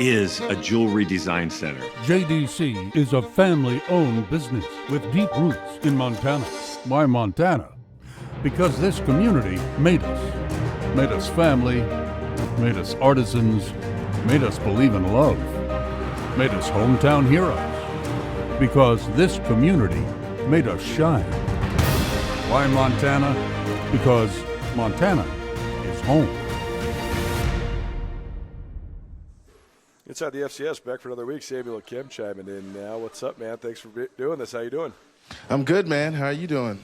is a jewelry design center. JDC is a family-owned business with deep roots in Montana. Why Montana? Because this community made us. Made us family, made us artisans, made us believe in love, made us hometown heroes. Because this community made us shine. Why Montana? Because Montana is home. Inside the FCS, back for another week. Samuel Akem chiming in now. What's up, man? Thanks for doing this. How you doing? I'm good, man. How are you doing?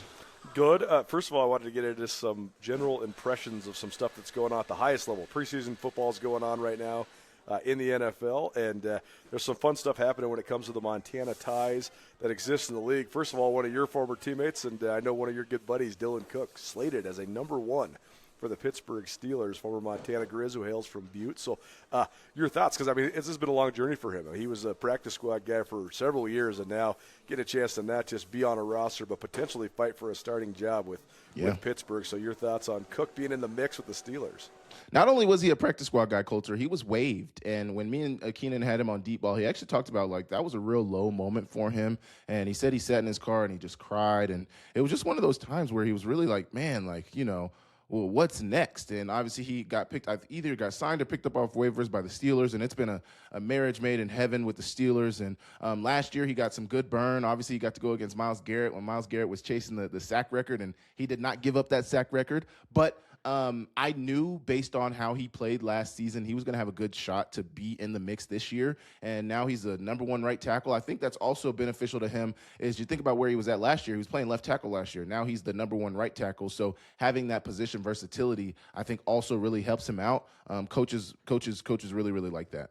Good. First of all, I wanted to get into some general impressions of some stuff that's going on at the highest level. Preseason football is going on right now in the NFL, and there's some fun stuff happening when it comes to the Montana ties that exist in the league. First of all, one of your former teammates, and I know one of your good buddies, Dylan Cook, slated as a number one for the Pittsburgh Steelers, former Montana Grizz who hails from Butte. So your thoughts, because, I mean, this has been a long journey for him. He was a practice squad guy for several years, and now get a chance to not just be on a roster but potentially fight for a starting job with Pittsburgh. So your thoughts on Cook being in the mix with the Steelers? Not only was he a practice squad guy, Colter, he was waived. And when me and Keenan had him on deep ball, he actually talked about, like, that was a real low moment for him. And he said he sat in his car and he just cried. And it was just one of those times where he was really like, man, like, you know, well, what's next? And obviously he got picked, either got signed or picked up off waivers by the Steelers, and it's been a marriage made in heaven with the Steelers. And last year he got some good burn. Obviously he got to go against Myles Garrett when Myles Garrett was chasing the sack record, and he did not give up that sack record. But I knew based on how he played last season, he was going to have a good shot to be in the mix this year. And now he's the number one right tackle. I think that's also beneficial to him is you think about where he was at last year. He was playing left tackle last year. Now he's the number one right tackle. So having that position versatility, I think also really helps him out. Coaches really, really like that.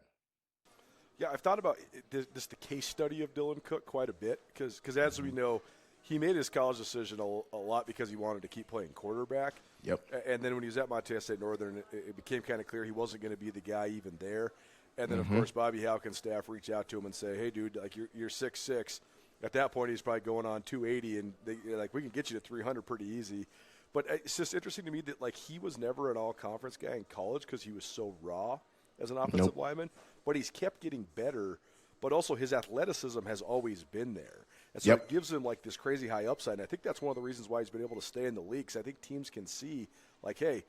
Yeah, I've thought about this, the case study of Dylan Cook quite a bit because as we know, he made his college decision a lot because he wanted to keep playing quarterback. Yep. And then when he was at Montana State Northern, it became kind of clear he wasn't going to be the guy even there. And then, of course, Bobby Houken's staff reach out to him and say, hey, dude, like you're 6'6". At that point, he's probably going on 280, and they're like, we can get you to 300 pretty easy. But it's just interesting to me that, like, he was never an all-conference guy in college because he was so raw as an offensive lineman. But he's kept getting better, but also his athleticism has always been there. And so it gives him, like, this crazy high upside. And I think that's one of the reasons why he's been able to stay in the league. Because I think teams can see, like, hey,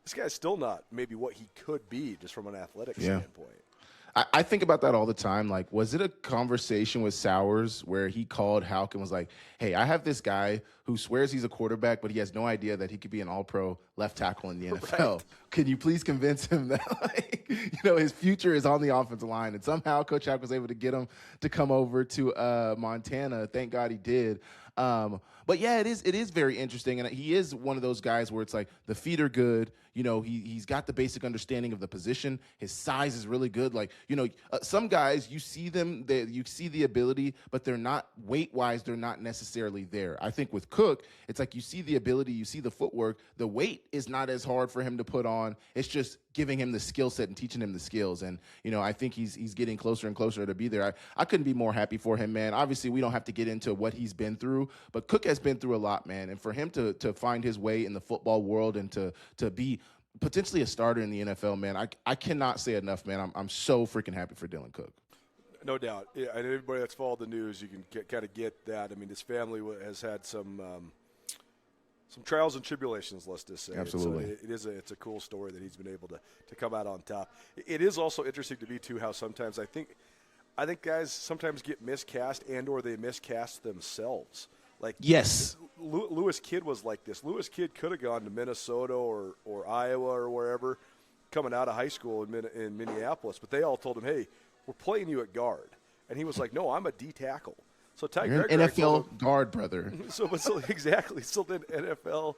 this guy's still not maybe what he could be just from an athletic standpoint. I think about that all the time. Like, was it a conversation with Sowers where he called Houck and was like, hey, I have this guy who swears he's a quarterback, but he has no idea that he could be an all-pro left tackle in the NFL. Right. Can you please convince him that, like, you know, his future is on the offensive line? And somehow Coach Houck was able to get him to come over to Montana. Thank God he did. But yeah, it is very interesting, and he is one of those guys where it's like the feet are good. You know, he's got the basic understanding of the position. His size is really good. Like, you know, some guys you see them, you see the ability, but they're not weight-wise. They're not necessarily there. I think with Cook, it's like you see the ability, you see the footwork. The weight is not as hard for him to put on. It's just giving him the skill set and teaching him the skills. And, you know, I think he's getting closer and closer to be there. I couldn't be more happy for him, man. Obviously, we don't have to get into what he's been through, but Cook has been through a lot, man. And for him to find his way in the football world and to be potentially a starter in the NFL, man, I cannot say enough, man. I'm so freaking happy for Dylan Cook. No doubt. Yeah, and everybody that's followed the news, you can kind of get that. I mean, his family has had some trials and tribulations, let's just say. Absolutely. It's a cool story that he's been able to come out on top. It is also interesting to me, too, how sometimes I think guys sometimes get miscast and or they miscast themselves. Like, yes, Lewis Kidd was like this. Lewis Kidd could have gone to Minnesota or Iowa or wherever coming out of high school in Minneapolis, but they all told him, hey, we're playing you at guard. And he was like, no, I'm a D tackle. So Ty You're Gregory an NFL guard, brother. So exactly. So then NFL,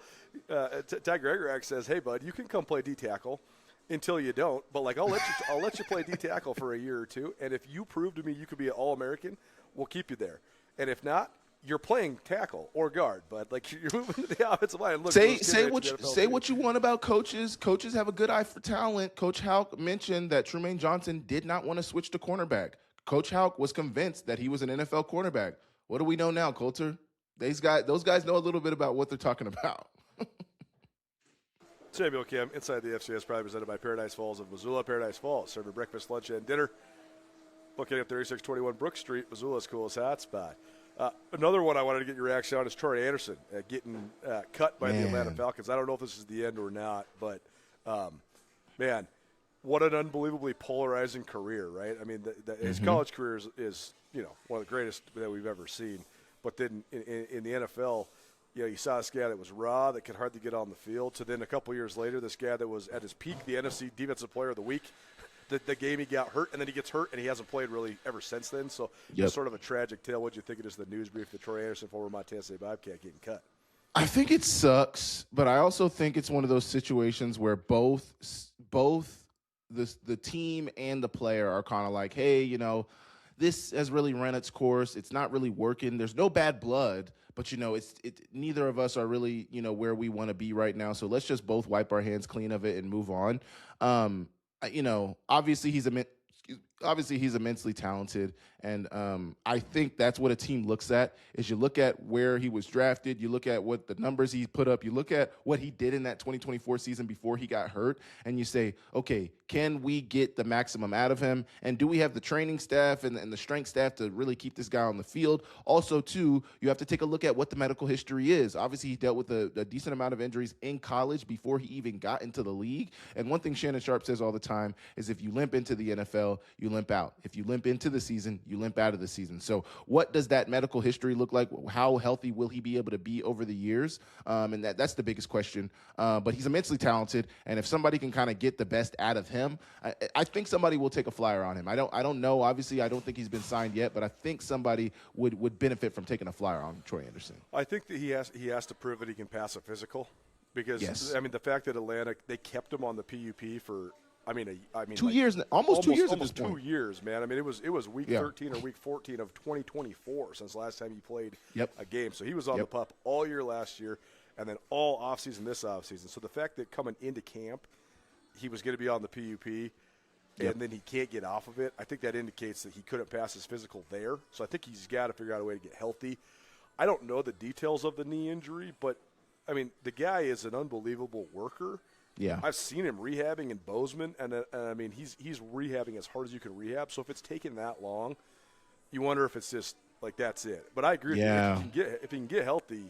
Ty Gregory says, hey, bud, you can come play D tackle until you don't, but like I'll let you play D tackle for a year or two, and if you prove to me you could be an All-American, we'll keep you there. And if not, you're playing tackle or guard, but like you're moving to the offensive line. Look, say what you want about coaches. Coaches have a good eye for talent. Coach Houck mentioned that Trumaine Johnson did not want to switch to cornerback. Coach Houck was convinced that he was an NFL cornerback. What do we know now, Colter? Those guys know a little bit about what they're talking about. Samuel Akem, inside the FCS, probably presented by Paradise Falls of Missoula. Paradise Falls, serving breakfast, lunch, and dinner. Located at 3621 Brook Street, Missoula's coolest hotspot. Another one I wanted to get your reaction on is Troy Anderson getting cut by the Atlanta Falcons. I don't know if this is the end or not, but, man, what an unbelievably polarizing career, right? I mean, his college career is one of the greatest that we've ever seen. But then in the NFL, you saw this guy that was raw, that could hardly get on the field, to then a couple years later, this guy that was at his peak, the NFC Defensive Player of the Week. The game he got hurt, and then he gets hurt, and he hasn't played really ever since then. So it's sort of a tragic tale. What do you think it is the news brief that Troy Anderson, former Montana State Bobcat, getting cut? I think it sucks, but I also think it's one of those situations where both the team and the player are kind of like, hey, this has really run its course. It's not really working. There's no bad blood, but neither of us are really where we want to be right now. So let's just both wipe our hands clean of it and move on. Obviously he's immensely talented, and I think that's what a team looks at. Is you look at where he was drafted, you look at what the numbers he put up, you look at what he did in that 2024 season before he got hurt, and you say, okay, can we get the maximum out of him? And do we have the training staff and the strength staff to really keep this guy on the field? Also, too, you have to take a look at what the medical history is. Obviously, he dealt with a decent amount of injuries in college before he even got into the league. And one thing Shannon Sharp says all the time is if you limp into the NFL, you limp out. If you limp into the season, you limp out of the season. So what does that medical history look like? How healthy will he be able to be over the years? And that's the biggest question. But he's immensely talented, and if somebody can kind of get the best out of him, I think somebody will take a flyer on him. I don't know. Obviously, I don't think he's been signed yet, but I think somebody would benefit from taking a flyer on Troy Anderson. I think that he has to prove that he can pass a physical, because I mean the fact that Atlanta, they kept him on the PUP for I mean 2 years, almost 2 years at this point. 2 years, man. I mean, it was week 13 or week 14 of 2024 since the last time he played a game. So he was on the pup all year last year, and then all offseason this offseason. So the fact that coming into camp, he was going to be on the PUP, and then he can't get off of it, I think that indicates that he couldn't pass his physical there. So I think he's got to figure out a way to get healthy. I don't know the details of the knee injury, but, I mean, the guy is an unbelievable worker. Yeah, I've seen him rehabbing in Bozeman, and I mean he's rehabbing as hard as you can rehab. So if it's taking that long, you wonder if it's just like that's it. But I agree. Yeah, with you. If he can get healthy,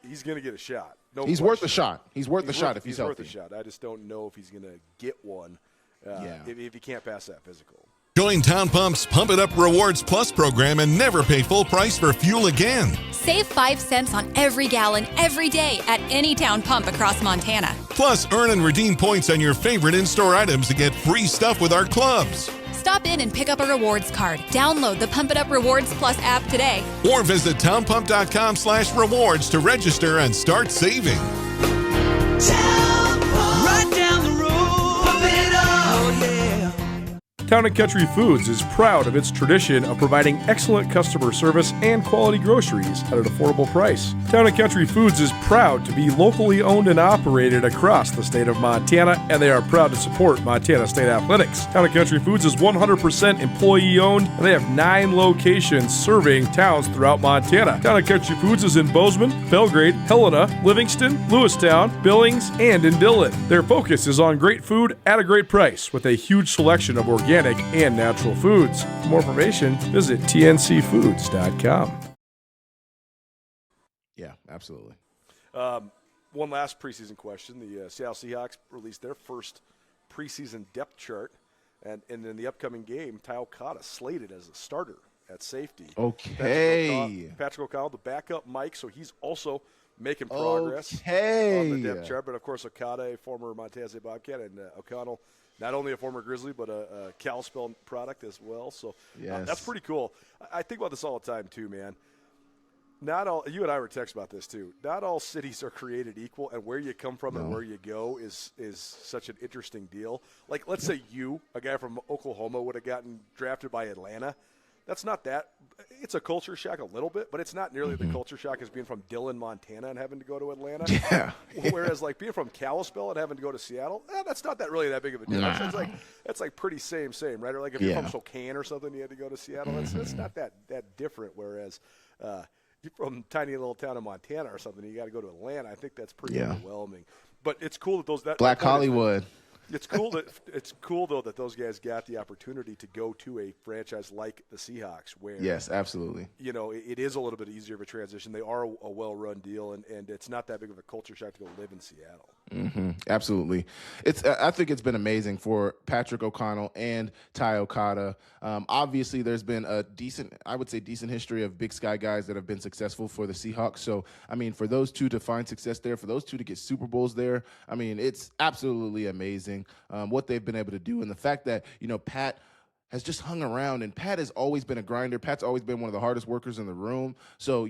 he's going to get a shot. No, he's worth a shot. He's worth a shot if he's healthy. Worth a shot. I just don't know if he's going to get one. If he can't pass that physical. Join Town Pump's Pump It Up Rewards Plus program and never pay full price for fuel again. Save 5 cents on every gallon every day at any Town Pump across Montana. Plus, earn and redeem points on your favorite in-store items to get free stuff with our clubs. Stop in and pick up a rewards card. Download the Pump It Up Rewards Plus app today. Or visit townpump.com/rewards to register and start saving. Town Pump. Right down the road. Pump it up. Oh, yeah. Town & Country Foods is proud of its tradition of providing excellent customer service and quality groceries at an affordable price. Town & Country Foods is proud to be locally owned and operated across the state of Montana, and they are proud to support Montana State Athletics. Town & Country Foods is 100% employee-owned, and they have 9 locations serving towns throughout Montana. Town & Country Foods is in Bozeman, Belgrade, Helena, Livingston, Lewistown, Billings, and in Dillon. Their focus is on great food at a great price with a huge selection of organic and natural foods. For more information, visit tncfoods.com. Yeah, absolutely. One last preseason question. The Seattle Seahawks released their first preseason depth chart, and in the upcoming game, Ty Okada slated as a starter at safety. Okay. Patrick O'Connell, the backup Mike, so he's also making progress on the depth chart. But, of course, Okada, a former Montana State Bobcat, and O'Connell, not only a former Grizzly, but a Kalispell product as well. So that's pretty cool. I think about this all the time, too, man. Not all – you and I were texting about this, too. Not all cities are created equal, and where you come from and where you go is such an interesting deal. Like, let's say a guy from Oklahoma, would have gotten drafted by Atlanta. That's not that – it's a culture shock a little bit, but it's not nearly the culture shock as being from Dillon, Montana, and having to go to Atlanta. Yeah. Whereas, like, being from Kalispell and having to go to Seattle, that's not really that big of a deal. Nah. It's like pretty same, right? Or like if you're from Spokane or something, you had to go to Seattle. It's not that different, whereas you're from a tiny little town in Montana or something, you got to go to Atlanta. I think that's pretty overwhelming. But it's cool that Black Hollywood. It's cool though that those guys got the opportunity to go to a franchise like the Seahawks, where yes, absolutely. It is a little bit easier of a transition. They are a well-run deal, and it's not that big of a culture shock to go live in Seattle. Mm-hmm. Absolutely. I think it's been amazing for Patrick O'Connell and Ty Okada. Obviously, there's been a decent history of Big Sky guys that have been successful for the Seahawks. So, I mean, for those two to find success there, for those two to get Super Bowls there, I mean, it's absolutely amazing what they've been able to do. And the fact that, Pat has just hung around, and Pat has always been a grinder. Pat's always been one of the hardest workers in the room. So,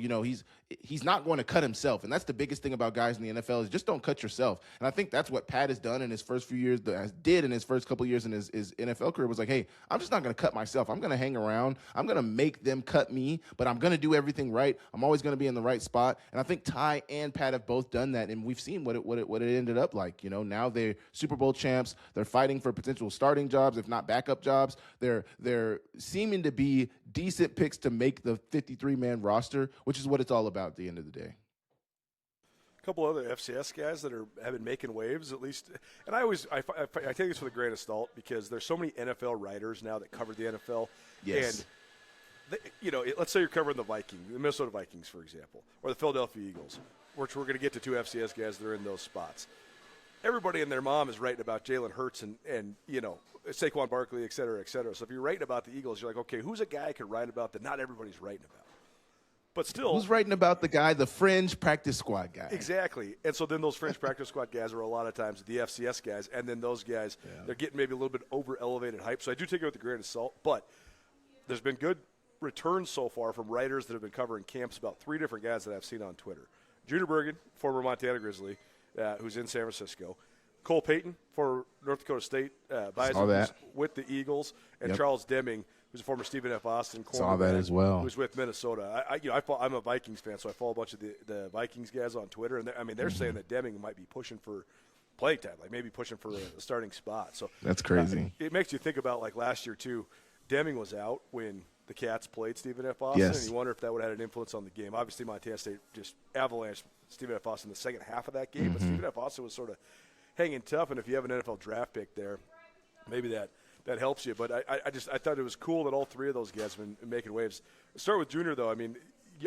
he's not going to cut himself. And that's the biggest thing about guys in the NFL is just don't cut yourself. And I think that's what Pat has done in his first few years, did in his first couple of years in his NFL career, was like, hey, I'm just not going to cut myself. I'm going to hang around. I'm going to make them cut me, but I'm going to do everything right. I'm always going to be in the right spot. And I think Ty and Pat have both done that, and we've seen what it ended up like. Now they're Super Bowl champs. They're fighting for potential starting jobs, if not backup jobs. They're seeming to be decent picks to make the 53-man roster, which is what it's all about at the end of the day. A couple other FCS guys that have been making waves, at least. And I take this with a grain of salt because there's so many NFL writers now that cover the NFL. Yes. And let's say you're covering the Minnesota Vikings, for example, or the Philadelphia Eagles, which we're going to get to two FCS guys that are in those spots. Everybody and their mom is writing about Jalen Hurts and Saquon Barkley, et cetera, et cetera. So if you're writing about the Eagles, you're like, okay, who's a guy I could write about that not everybody's writing about? But still, who's writing about the fringe practice squad guy? Exactly. And so then those fringe practice squad guys are a lot of times the FCS guys, and then those guys, they're getting maybe a little bit over-elevated hype. So I do take it with a grain of salt, but there's been good returns so far from writers that have been covering camps, about three different guys that I've seen on Twitter. Junior Bergen, former Montana Grizzly, who's in San Francisco. Cole Payton for North Dakota State, Bison, with the Eagles, and Charles Deming, who's a former Stephen F. Austin cornerback. Saw that as well. Who's with Minnesota. I'm a Vikings fan, so I follow a bunch of the Vikings guys on Twitter, and they're saying that Deming might be pushing for playing time, like maybe pushing for a starting spot. So that's crazy. It makes you think about like last year too. Deming was out when the Cats played Stephen F. Austin, and you wonder if that would have had an influence on the game. Obviously, Montana State just avalanched Stephen F. Austin in the second half of that game, but Stephen F. Austin was sort of hanging tough, and if you have an NFL draft pick there, maybe that helps you. But I thought it was cool that all three of those guys have been making waves. Start with Junior, though. I mean,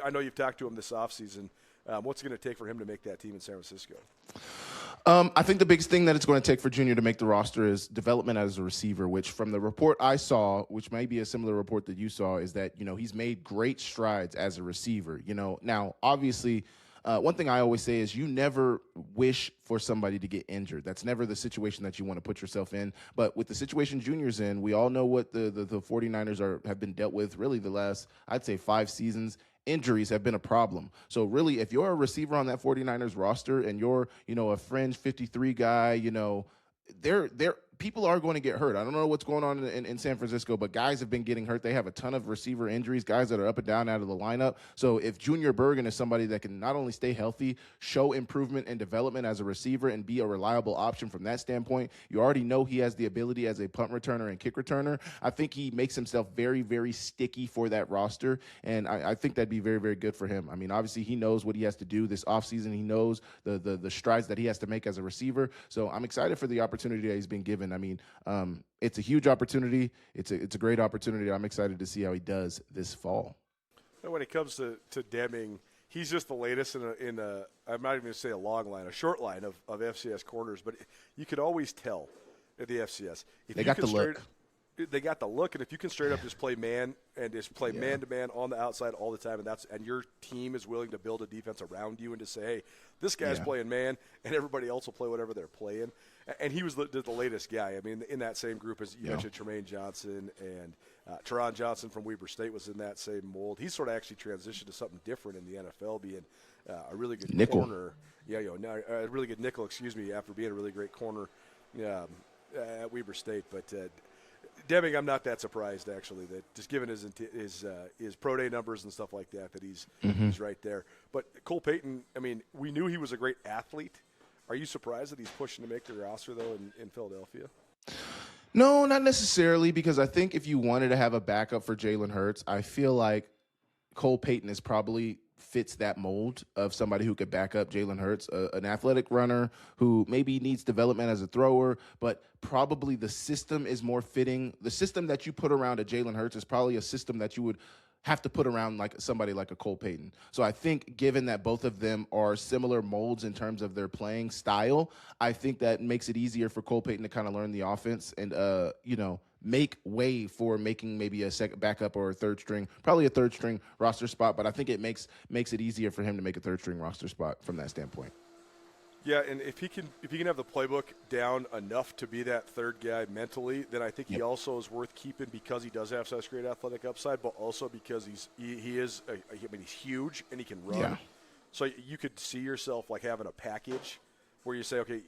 I know you've talked to him this offseason. What's it going to take for him to make that team in San Francisco? I think the biggest thing that it's going to take for Junior to make the roster is development as a receiver, which from the report I saw, which may be a similar report that you saw, is that, he's made great strides as a receiver. Now, obviously, one thing I always say is you never wish for somebody to get injured. That's never the situation that you want to put yourself in. But with the situation Junior's in, we all know what the 49ers have been dealt with really the last, I'd say, 5 seasons. Injuries have been a problem. So really, if you're a receiver on that 49ers roster and you're, a fringe 53 guy, people are going to get hurt. I don't know what's going on in San Francisco, but guys have been getting hurt. They have a ton of receiver injuries, guys that are up and down out of the lineup. So if Junior Bergen is somebody that can not only stay healthy, show improvement and development as a receiver and be a reliable option from that standpoint, you already know he has the ability as a punt returner and kick returner. I think he makes himself very, very sticky for that roster, and I think that'd be very, very good for him. I mean, obviously he knows what he has to do this offseason. He knows the strides that he has to make as a receiver. So I'm excited for the opportunity that he's been given. I mean, it's a huge opportunity. It's a great opportunity. I'm excited to see how he does this fall. And when it comes to Deming, he's just the latest in a I'm not even going to say a long line, a short line of FCS corners. But you could always tell at the FCS. They got the look. They got the look, and if you can straight up just play man and just play man-to-man on the outside all the time, and your team is willing to build a defense around you and to say, hey, this guy's playing man, and everybody else will play whatever they're playing. And he was the latest guy. I mean, in that same group as you mentioned, Tremaine Johnson and Teron Johnson from Weber State was in that same mold. He's sort of actually transitioned to something different in the NFL, being a really good nickel corner. A really good nickel, after being a really great corner at Weber State. But Deming, I'm not that surprised, actually, that just given his pro day numbers and stuff like that he's right there. But Cole Payton, I mean, we knew he was a great athlete. Are you surprised that he's pushing to make the roster, though, in Philadelphia? No, not necessarily, because I think if you wanted to have a backup for Jalen Hurts, I feel like Cole Payton is probably fits that mold of somebody who could back up Jalen Hurts, an athletic runner who maybe needs development as a thrower, but probably the system is more fitting. The system that you put around a Jalen Hurts is probably a system that you would have to put around like somebody like a Cole Payton. So I think given that both of them are similar molds in terms of their playing style, I think that makes it easier for Cole Payton to kind of learn the offense and, make way for making maybe a second backup or a third string, probably a third string roster spot. But I think it makes it easier for him to make a third string roster spot from that standpoint. Yeah, and if he can have the playbook down enough to be that third guy mentally, then I think he also is worth keeping because he does have such great athletic upside, but also because he's huge and he can run. Yeah. So you could see yourself like having a package where you say, okay,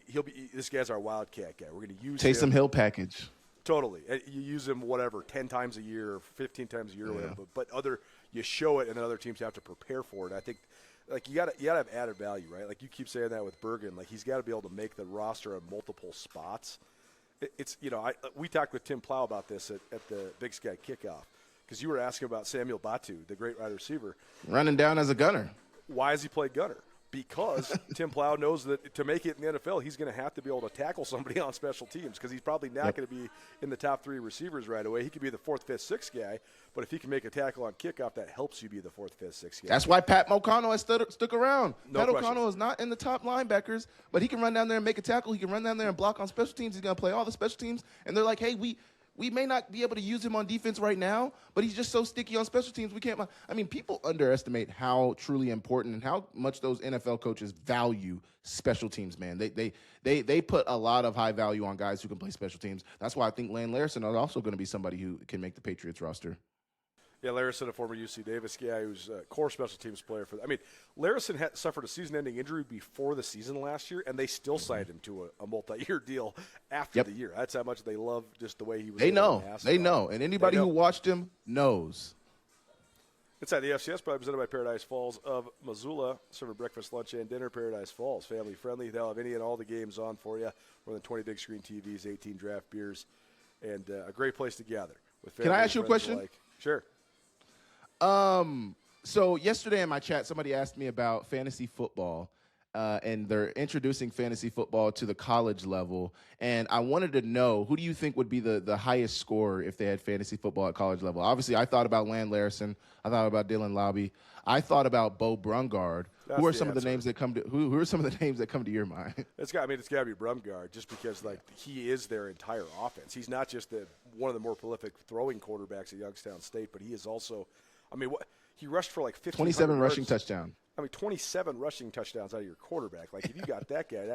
this guy's our wildcat guy. We're going to use Taysom Hill package. Totally. You use him 10 times a year or 15 times a year or whatever, but you show it and then other teams have to prepare for it. I think you gotta have added value, right? Like you keep saying that with Bergen, like he's got to be able to make the roster on multiple spots. We talked with Tim Plow about this at the Big Sky kickoff because you were asking about Samuel Batu, the great wide receiver. Running down as a gunner. Why has he played gunner? Because Tim Plow knows that to make it in the NFL, he's going to have to be able to tackle somebody on special teams because he's probably not going to be in the top 3 receivers right away. He could be the 4th, 5th, 6th guy, but if he can make a tackle on kickoff, that helps you be the 4th, 5th, 6th guy. That's why Pat O'Connell has stuck around. Pat question. O'Connell is not in the top linebackers, but he can run down there and make a tackle. He can run down there and block on special teams. He's going to play all the special teams, and they're like, hey, we may not be able to use him on defense right now, but he's just so sticky on special teams. We can't. I mean, people underestimate how truly important and how much those NFL coaches value special teams. Man, they put a lot of high value on guys who can play special teams. That's why I think Lane Larison is also going to be somebody who can make the Patriots roster. Yeah, Larison, a former UC Davis guy who's a core special teams player for. I mean, Larison had suffered a season-ending injury before the season last year, and they still signed him to a multi-year deal after the year. That's how much they love just the way he was. They know, and anybody who watched him knows. Inside the FCS, presented by Paradise Falls of Missoula, serving breakfast, lunch, and dinner. Paradise Falls, family friendly. They'll have any and all the games on for you. More than 20 big screen TVs, 18 draft beers, and a great place to gather. Can I ask you a question? Alike. Sure. So yesterday in my chat, somebody asked me about fantasy football, and they're introducing fantasy football to the college level. And I wanted to know, who do you think would be the highest scorer if they had fantasy football at college level? Obviously, I thought about Land Larison. I thought about Dylan Lobby. I thought about Bo Brungard. Who are some of the names that come to who are some of the names that come to your mind? It's got to be Brumgard, just because he is their entire offense. He's not just one of the more prolific throwing quarterbacks at Youngstown State, but he is also. I mean, he rushed for 27 rushing touchdowns. 27 rushing touchdowns out of your quarterback. If you got that guy,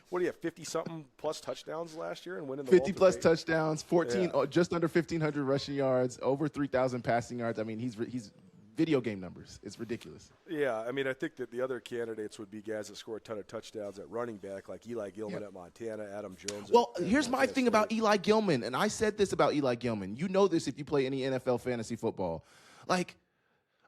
what do you have, 50-something plus touchdowns last year and winning the 50-plus touchdowns, 14, just under 1,500 rushing yards, over 3,000 passing yards. I mean, he's video game numbers. It's ridiculous. Yeah, I mean, I think that the other candidates would be guys that score a ton of touchdowns at running back, like Eli Gilman at Montana, Adam Jones. Well, here's my thing about Eli Gilman, and I said this about Eli Gilman. You know this if you play any NFL fantasy football.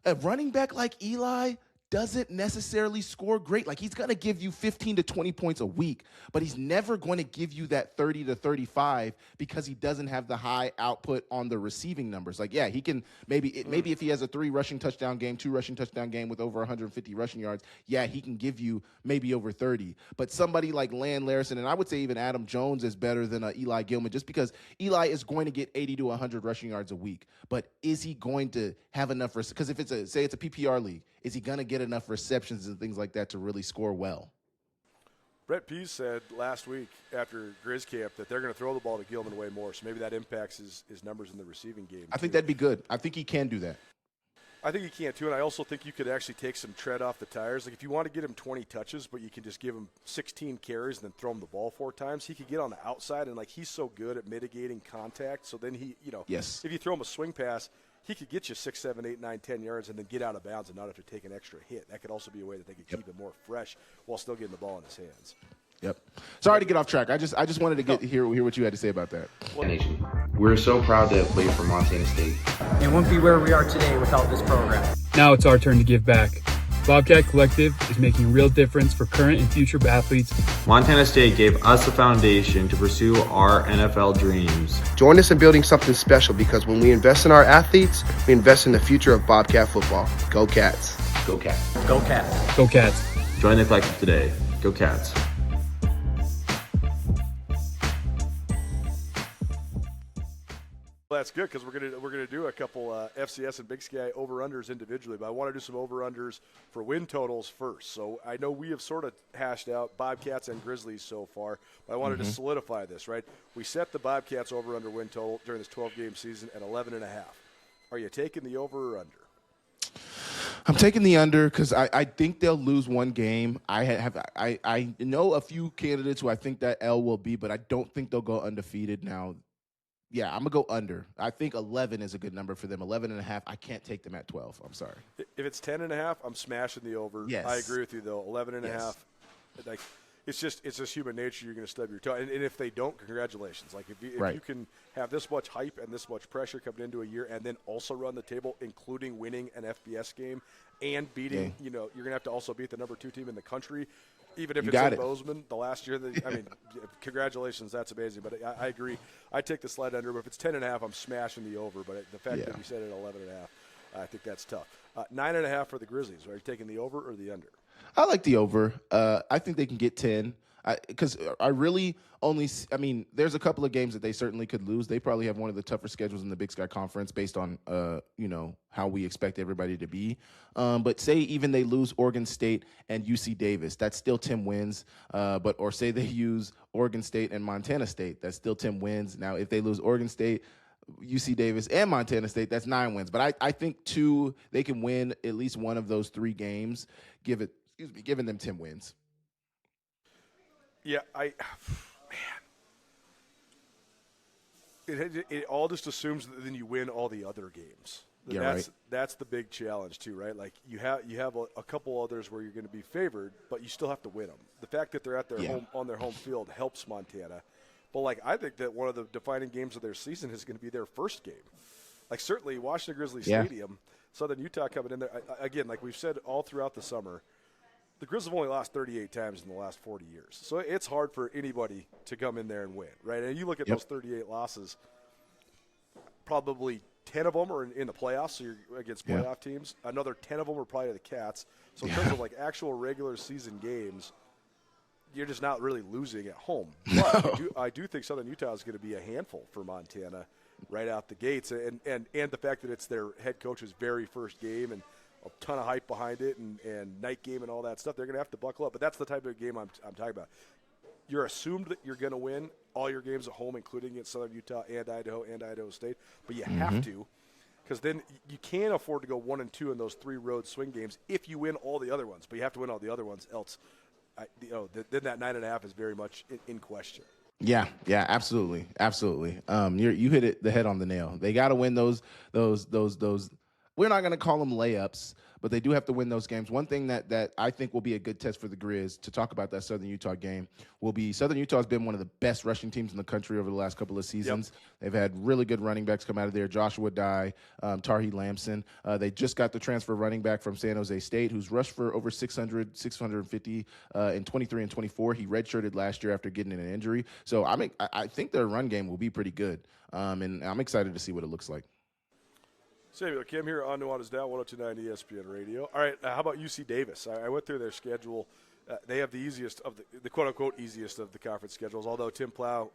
A running back like Eli doesn't necessarily score great. He's going to give you 15 to 20 points a week, but he's never going to give you that 30 to 35 because he doesn't have the high output on the receiving numbers. He can maybe if he has a 3 rushing touchdown game, 2 rushing touchdown game with over 150 rushing yards, he can give you maybe over 30. But somebody like Land Larison, and I would say even Adam Jones is better than Eli Gilman, just because Eli is going to get 80 to 100 rushing yards a week. But is he going to have enough? Because if it's a PPR league, is he going to get enough receptions and things like that to really score well? Brett Pease said last week after Grizz Camp that they're going to throw the ball to Gilman way more, so maybe that impacts his numbers in the receiving game. I think that'd be good. I think he can do that. I think he can too, and I also think you could actually take some tread off the tires. If you want to get him 20 touches, but you can just give him 16 carries and then throw him the ball 4 times, he could get on the outside, and he's so good at mitigating contact. So then if you throw him a swing pass, he could get you 6, 7, 8, 9, 10 yards and then get out of bounds and not have to take an extra hit. That could also be a way that they could keep him more fresh while still getting the ball in his hands. Yep. Sorry to get off track. I just wanted to hear what you had to say about that. Nation. We're so proud to have played for Montana State. It wouldn't be where we are today without this program. Now it's our turn to give back. Bobcat Collective is making a real difference for current and future athletes. Montana State gave us a foundation to pursue our NFL dreams. Join us in building something special, because when we invest in our athletes, we invest in the future of Bobcat football. Go Cats. Go Cats. Go Cats. Go Cats. Join the collective today. Go Cats. Well, that's good because we're gonna do a couple FCS and Big Sky over-unders individually, but I want to do some over-unders for win totals first. So I know we have sort of hashed out Bobcats and Grizzlies so far, but I wanted to solidify this, right? We set the Bobcats over-under win total during this 12-game season at 11.5. Are you taking the over or under? I'm taking the under because I think they'll lose one game. I know a few candidates who I think that L will be, but I don't think they'll go undefeated now. Yeah, I'm going to go under. I think 11 is a good number for them. 11.5, I can't take them at 12. I'm sorry. If it's 10.5, I'm smashing the over. Yes. I agree with you, though. 11.5, like, it's just human nature. You're going to stub your toe. And if they don't, congratulations. Like, if you can have this much hype and this much pressure coming into a year and then also run the table, including winning an FBS game and beating, you're going to have to also beat the number 2 team in the country. Even if it's in Bozeman, the last year, congratulations, that's amazing. But I agree. I take the slide under, but if it's 10.5, I'm smashing the over. But the fact that you said it 11.5, I think that's tough. 9.5 for the Grizzlies. Are you taking the over or the under? I like the over. I think they can get 10. Because I really only – I mean, there's a couple of games that they certainly could lose. They probably have one of the tougher schedules in the Big Sky Conference based on, how we expect everybody to be. But say even they lose Oregon State and UC Davis, that's still 10 wins. Or say they use Oregon State and Montana State, that's still 10 wins. Now, if they lose Oregon State, UC Davis, and Montana State, that's 9 wins. But I think they can win at least one of those 3 games, giving them 10 wins. Yeah, it all just assumes that then you win all the other games. That's the big challenge too, right? Like you have a couple others where you're going to be favored, but you still have to win them. The fact that they're at their home on their home field helps Montana. But I think that one of the defining games of their season is going to be their first game. Like certainly Washington Grizzlies Stadium, Southern Utah coming in there again. Like we've said all throughout the summer. The Grizzlies have only lost 38 times in the last 40 years. So it's hard for anybody to come in there and win, right? And you look at those 38 losses, probably 10 of them are in the playoffs, so you're against playoff teams. Another 10 of them are probably the Cats. So in terms of actual regular season games, you're just not really losing at home. But I do think Southern Utah is going to be a handful for Montana right out the gates. And the fact that it's their head coach's very first game and a ton of hype behind it and night game and all that stuff, they're going to have to buckle up. But that's the type of game I'm talking about. You're assumed that you're going to win all your games at home, including at Southern Utah and Idaho State. But you have to, because then you can't afford to go 1-2 in those 3 road swing games if you win all the other ones. But you have to win all the other ones, else then that 9.5 is very much in question. Yeah, absolutely. You hit the head on the nail. They got to win those. We're not going to call them layups, but they do have to win those games. One thing that I think will be a good test for the Grizz to talk about that Southern Utah game will be Southern Utah has been one of the best rushing teams in the country over the last couple of seasons. They've had really good running backs come out of there. Joshua Dye, Tarhi Lamson. They just got the transfer running back from San Jose State who's rushed for over 650 in 23 and 24. He redshirted last year after getting an injury. So I think their run game will be pretty good, and I'm excited to see what it looks like. Samuel Akem here on Nuanez Now, 102.9 ESPN Radio. All right, how about UC Davis? I went through their schedule. They have the easiest of the quote-unquote easiest of the conference schedules, although Tim Plow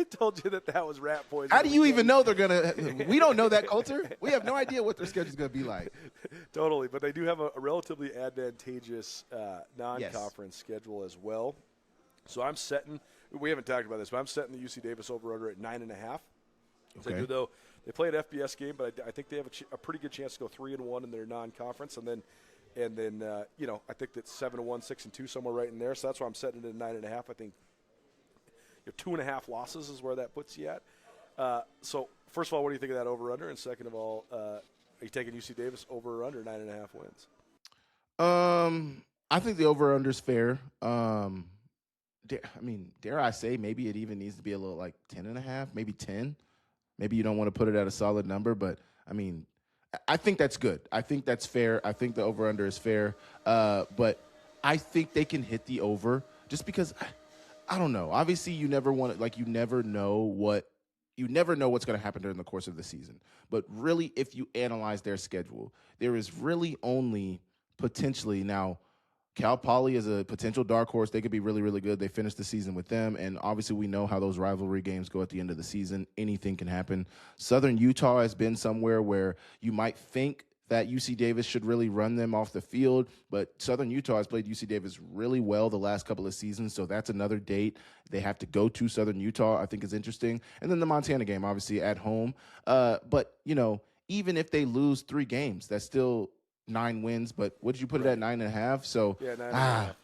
told you that was rat poison. How do you even know they're going to – we don't know that, Colter. We have no idea what their schedule's going to be like. Totally, but they do have a relatively advantageous non-conference schedule as well. So I'm setting – we haven't talked about this, but I'm setting the UC Davis over-under at 9.5. Okay. Though they play an FBS game, but I think they have a pretty good chance to go 3-1 in their non-conference, and then I think that's 7-1, 6-2, somewhere right in there. So that's why I'm setting it at 9.5. I think 2.5 losses is where that puts you at. So first of all, what do you think of that over/under? And second of all, are you taking UC Davis over or under 9.5 wins? I think the over/under is fair. Dare I say maybe it even needs to be a little like 10.5, maybe 10. Maybe you don't want to put it at a solid number, but, I think that's good. I think that's fair. I think the over-under is fair. But I think they can hit the over just because, I don't know. Obviously, you never want to, you never know what's going to happen during the course of the season. But really, if you analyze their schedule, there is really only potentially. Now, Cal Poly is a potential dark horse. They could be really, really good. They finished the season with them, and obviously we know how those rivalry games go at the end of the season. Anything can happen. Southern Utah has been somewhere where you might think that UC Davis should really run them off the field, but Southern Utah has played UC Davis really well the last couple of seasons, so that's another date they have to go to. Southern Utah, I think, is interesting. And then the Montana game, obviously, at home. But, even if they lose 3 games, that's still 9 wins, but what did you put it at, 9.5? So yeah, 9.5.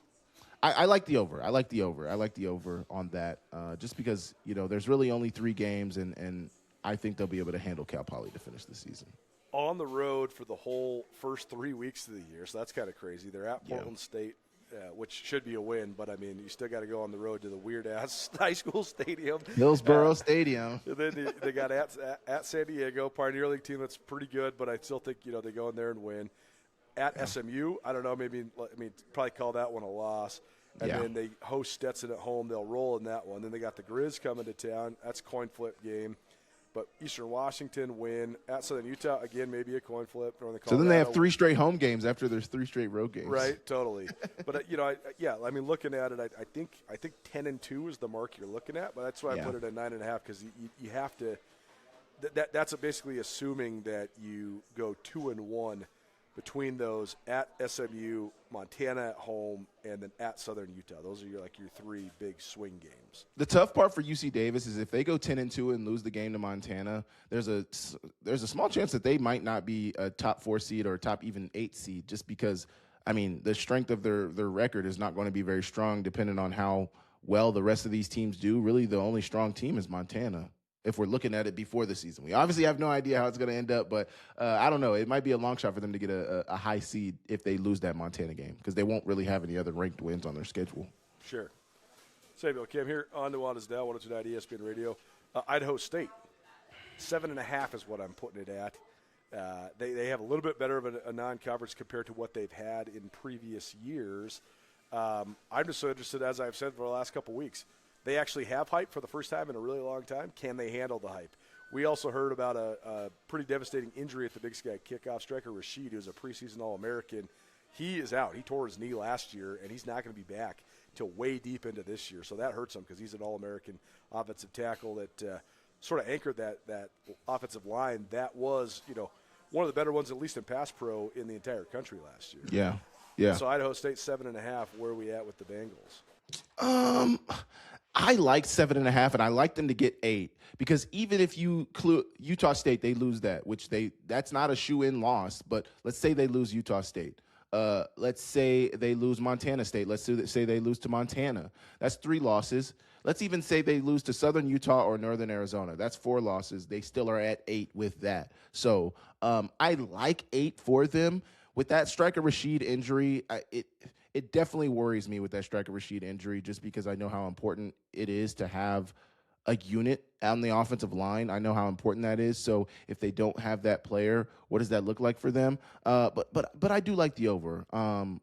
I like the over. I like the over on that, just because there's really only 3 games, and I think they'll be able to handle Cal Poly to finish the season. On the road for the whole first 3 weeks of the year, so that's kind of crazy. They're at Portland State, which should be a win, but I mean, you still got to go on the road to the weird ass high school stadium, Hillsboro Stadium. And then they got at San Diego, Pioneer League team that's pretty good, but I still think they go in there and win. At SMU, I don't know, probably call that one a loss. And then they host Stetson at home. They'll roll in that one. Then they got the Grizz coming to town. That's a coin flip game. But Eastern Washington win. At Southern Utah, again, maybe a coin flip. So then they have 3 straight home games after there's 3 straight road games. Right, totally. But, looking at it, I think 10-2 is the mark you're looking at. But that's why I put it at 9.5, because you have to that's basically assuming that you go 2-1 between those at SMU, Montana at home, and then at Southern Utah. Those are your 3 big swing games. The tough part for UC Davis is if they go 10-2 and lose the game to Montana, there's a small chance that they might not be a top 4 seed or a top even 8 seed, just because, the strength of their record is not going to be very strong depending on how well the rest of these teams do. Really, the only strong team is Montana, if we're looking at it before the season. We obviously have no idea how it's going to end up, but I don't know. It might be a long shot for them to get a high seed if they lose that Montana game, because they won't really have any other ranked wins on their schedule. Sure. Samuel Akem here on Nuanez Now, 102.9 ESPN Radio. Idaho State, 7.5 is what I'm putting it at. They have a little bit better of a non-conference compared to what they've had in previous years. I'm just so interested, as I've said for the last couple weeks, they actually have hype for the first time in a really long time. Can they handle the hype? We also heard about a pretty devastating injury at the Big Sky kickoff. Striker Rashid, who's a preseason All-American, he is out. He tore his knee last year, and he's not going to be back till way deep into this year. So that hurts him because he's an All-American offensive tackle that sort of anchored that offensive line. That was, one of the better ones, at least in pass pro, in the entire country last year. Yeah. So Idaho State 7.5. Where are we at with the Bengals? I like 7.5, and I like them to get 8, because even if you include Utah State, they lose that, which that's not a shoe-in loss. But let's say they lose Utah State. Let's say they lose Montana State. Let's say they lose to Montana. That's 3 losses. Let's even say they lose to Southern Utah or Northern Arizona. That's 4 losses. They still are at 8 with that. So I like 8 for them. With that Striker Rashid injury, it definitely worries me with that Striker Rashid injury, just because I know how important it is to have a unit on the offensive line. I know how important that is. So if they don't have that player, what does that look like for them? But I do like the over.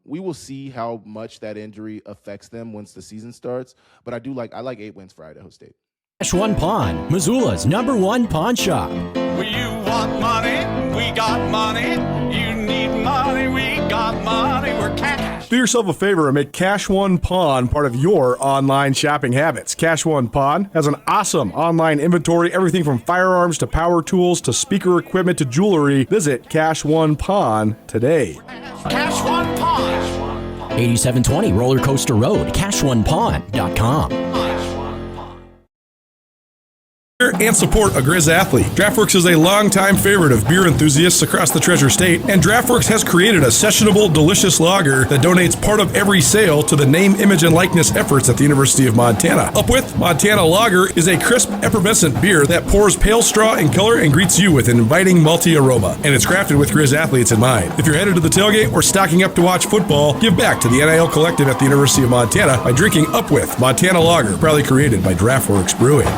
We will see how much that injury affects them once the season starts. But I like 8 wins for Idaho State. Cash One Pawn, Missoula's #1 pawn shop. You want money? We got money. You need money? We got money. We're cash. Do yourself a favor and make Cash One Pawn part of your online shopping habits. Cash One Pawn has an awesome online inventory, everything from firearms to power tools to speaker equipment to jewelry. Visit Cash One Pawn today. Cash One Pawn. 8720 Roller Coaster Road, CashOnePawn.com. And support a Grizz athlete. DraftWorks is a longtime favorite of beer enthusiasts across the Treasure State, and DraftWorks has created a sessionable, delicious lager that donates part of every sale to the name, image, and likeness efforts at the University of Montana. Up with Montana Lager is a crisp, effervescent beer that pours pale straw in color and greets you with an inviting malty aroma. And it's crafted with Grizz athletes in mind. If you're headed to the tailgate or stocking up to watch football, give back to the NIL Collective at the University of Montana by drinking Up with Montana Lager, proudly created by DraftWorks Brewing.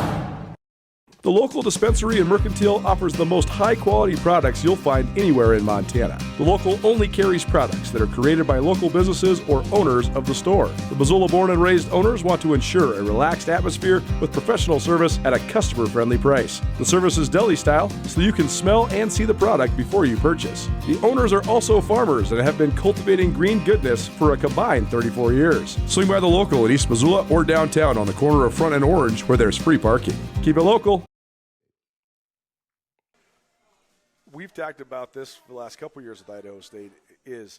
The local dispensary in Mercantile offers the most high-quality products you'll find anywhere in Montana. The local only carries products that are created by local businesses or owners of the store. The Missoula-born and raised owners want to ensure a relaxed atmosphere with professional service at a customer-friendly price. The service is deli style, so you can smell and see the product before you purchase. The owners are also farmers and have been cultivating green goodness for a combined 34 years. Swing by the local in East Missoula or downtown on the corner of Front and Orange where there's free parking. Keep it local. We've talked about this for the last couple of years with Idaho State is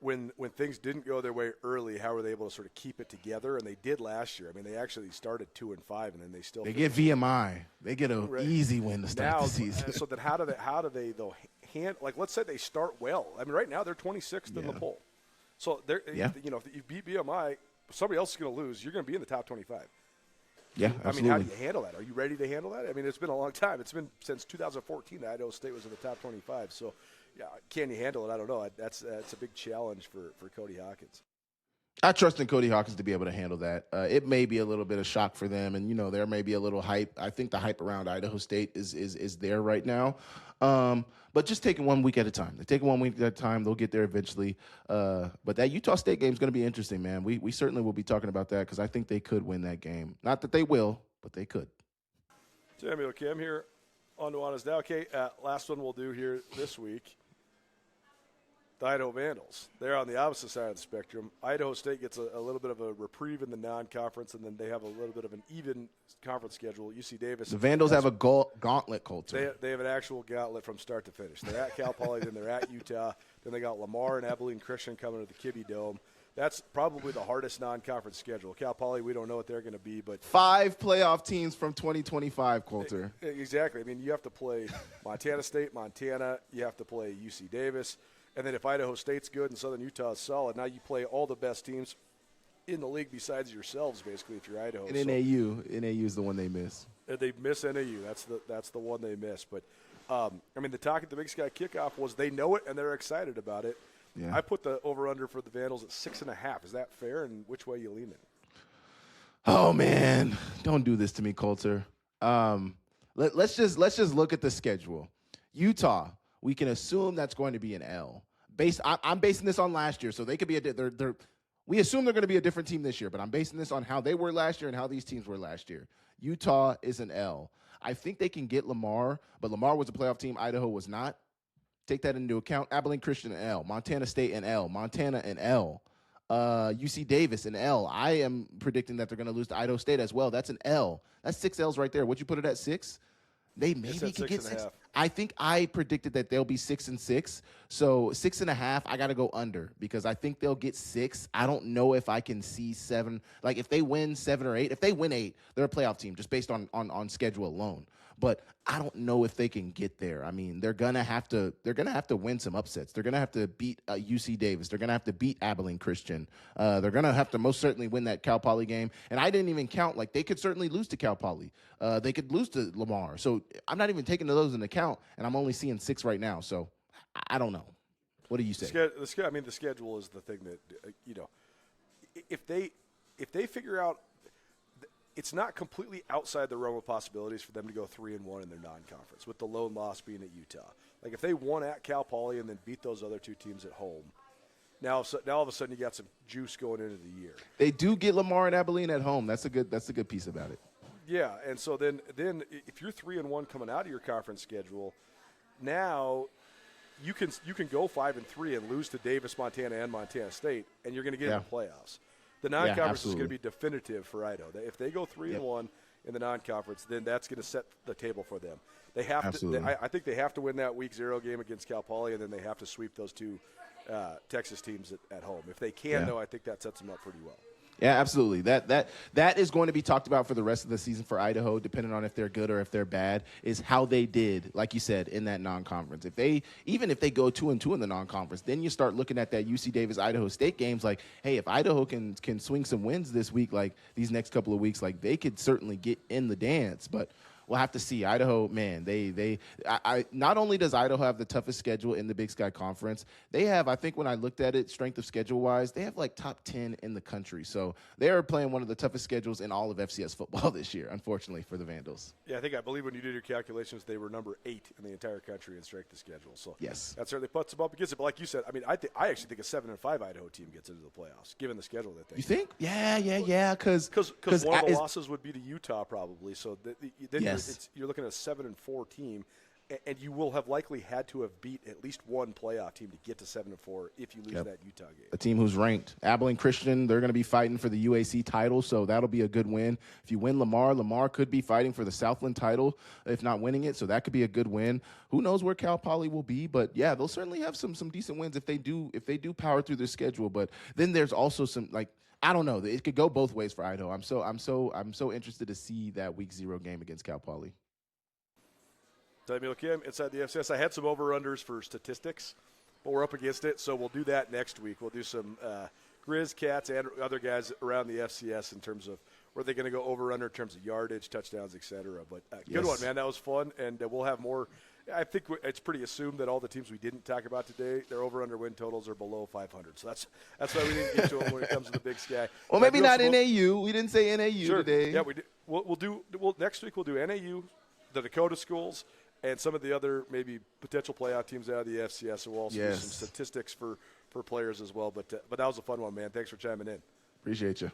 when things didn't go their way early, how were they able to sort of keep it together? And they did last year. I mean, they actually started 2-5, and then they get VMI. They get an easy win to start the season. So then how do they though like let's say they start well. I mean, right now they're 26th in the poll. So they're if you beat VMI, somebody else is going to lose. You're going to be in the top 25. Yeah, absolutely. I mean, how do you handle that? Are you ready to handle that? I mean, it's been a long time. It's been since 2014 that Idaho State was in the top 25. So, yeah, can you handle it? I don't know. That's a big challenge for Cody Hawkins. I trust in Cody Hawkins to be able to handle that. It may be a little bit of shock for them, and there may be a little hype. I think the hype around Idaho State is there right now. But just taking 1 week at a time. They're taking 1 week at a time. They'll get there eventually. But that Utah State game is going to be interesting, man. We certainly will be talking about that because I think they could win that game. Not that they will, but they could. Samuel Akem here on Nuanez now. Okay, last one we'll do here this week. The Idaho Vandals. They're on the opposite side of the spectrum. Idaho State gets a little bit of a reprieve in the non-conference, and then they have a little bit of an even conference schedule. UC Davis. The Vandals have a gauntlet, Colter. They have an actual gauntlet from start to finish. They're at Cal Poly, then they're at Utah. Then they got Lamar and Abilene Christian coming to the Kibbe Dome. That's probably the hardest non-conference schedule. Cal Poly, we don't know what they're going to be, but 5 playoff teams from 2025, Colter. Exactly. I mean, you have to play Montana State, Montana. You have to play UC Davis. And then if Idaho State's good and Southern Utah is solid, now you play all the best teams in the league besides yourselves, basically, if you're Idaho. And NAU is the one they miss. They miss NAU. That's the one they miss. But, I mean, the talk at the Big Sky kickoff was they know it and they're excited about it. Yeah. I put the over-under for the Vandals at 6.5. Is that fair, and which way are you leaning? Oh, man. Don't do this to me, Colter. Let's just look at the schedule. Utah, we can assume that's going to be an L. I'm basing this on last year, so they could be we assume they're going to be a different team this year, but I'm basing this on how they were last year and how these teams were last year. Utah is an L. I think they can get Lamar, but Lamar was a playoff team. Idaho was not. Take that into account. Abilene Christian an L. Montana State an L. Montana an L. UC Davis an L. I am predicting that they're going to lose to Idaho State as well. That's an L. That's 6 L's right there. Would you put it at 6? They maybe could get 6. I think I predicted that they'll be 6-6. So 6.5, I got to go under because I think they'll get 6. I don't know if I can see 7. Like if they win 7 or 8, if they win 8, they're a playoff team just based on schedule alone. But I don't know if they can get there. I mean, they're gonna have to win some upsets. They're gonna have to beat UC Davis. They're gonna have to beat Abilene Christian. They're gonna have to most certainly win that Cal Poly game. And I didn't even count, like they could certainly lose to Cal Poly. They could lose to Lamar. So I'm not even taking those into account, and I'm only seeing 6 right now. So I don't know. What do you say? I mean, the schedule is the thing that if they figure out. It's not completely outside the realm of possibilities for them to go 3-1 in their non-conference, with the lone loss being at Utah. Like if they won at Cal Poly and then beat those other 2 teams at home, now all of a sudden you got some juice going into the year. They do get Lamar and Abilene at home. That's a good piece about it. Yeah, and so then if you're 3-1 coming out of your conference schedule, now you can go 5-3 and lose to Davis, Montana, and Montana State, and you're going to get in the playoffs. The non-conference is going to be definitive for Idaho. If they go 3-1 in the non-conference, then that's going to set the table for them. They have to. I think they have to win that Week 0 game against Cal Poly, and then they have to sweep those 2 Texas teams at home. If they can, though, I think that sets them up pretty well. Yeah, absolutely. That is going to be talked about for the rest of the season for Idaho, depending on if they're good or if they're bad, is how they did, like you said, in that non-conference. Even if they go 2-2 in the non-conference, then you start looking at that UC Davis Idaho State games like, hey, if Idaho can swing some wins this week, like these next couple of weeks, like they could certainly get in the dance. But we'll have to see. Idaho, man, I not only does Idaho have the toughest schedule in the Big Sky Conference, they have, I think when I looked at it, strength of schedule-wise, they have like top 10 in the country. So they are playing one of the toughest schedules in all of FCS football this year, unfortunately, for the Vandals. Yeah, I believe when you did your calculations, they were number 8 in the entire country in strength of schedule. So yes, that certainly puts them up against it. But like you said, I mean, I actually think a 7-5 Idaho team gets into the playoffs, given the schedule that they. You think? Yeah. Because one of the losses would be to Utah probably. So then yes. you're looking at a 7-4 team, and you will have likely had to have beat at least one playoff team to get to 7-4 if you lose that Utah game. A team who's ranked. Abilene Christian, they're going to be fighting for the UAC title, so that'll be a good win. If you win Lamar could be fighting for the Southland title, if not winning it, so that could be a good win. Who knows where Cal Poly will be, but yeah, they'll certainly have some decent wins if they do power through their schedule. But then there's also some, like, I don't know, it could go both ways for Idaho. I'm so interested to see that Week 0 game against Cal Poly. Samuel Akem inside the FCS. I had some over-unders for statistics, but we're up against it, so we'll do that next week. We'll do some Grizz, Cats, and other guys around the FCS in terms of where they're going to go over-under in terms of yardage, touchdowns, etc. But good one, man. That was fun, and we'll have more. I think it's pretty assumed that all the teams we didn't talk about today, their over-under win totals are below 500. So that's why we didn't get to them when it comes to the Big Sky. Well, maybe not NAU. We didn't say NAU today. Yeah, we did. Next week we'll do NAU, the Dakota schools, and some of the other maybe potential playoff teams out of the FCS. So we'll also do some statistics for players as well. But that was a fun one, man. Thanks for chiming in. Appreciate you.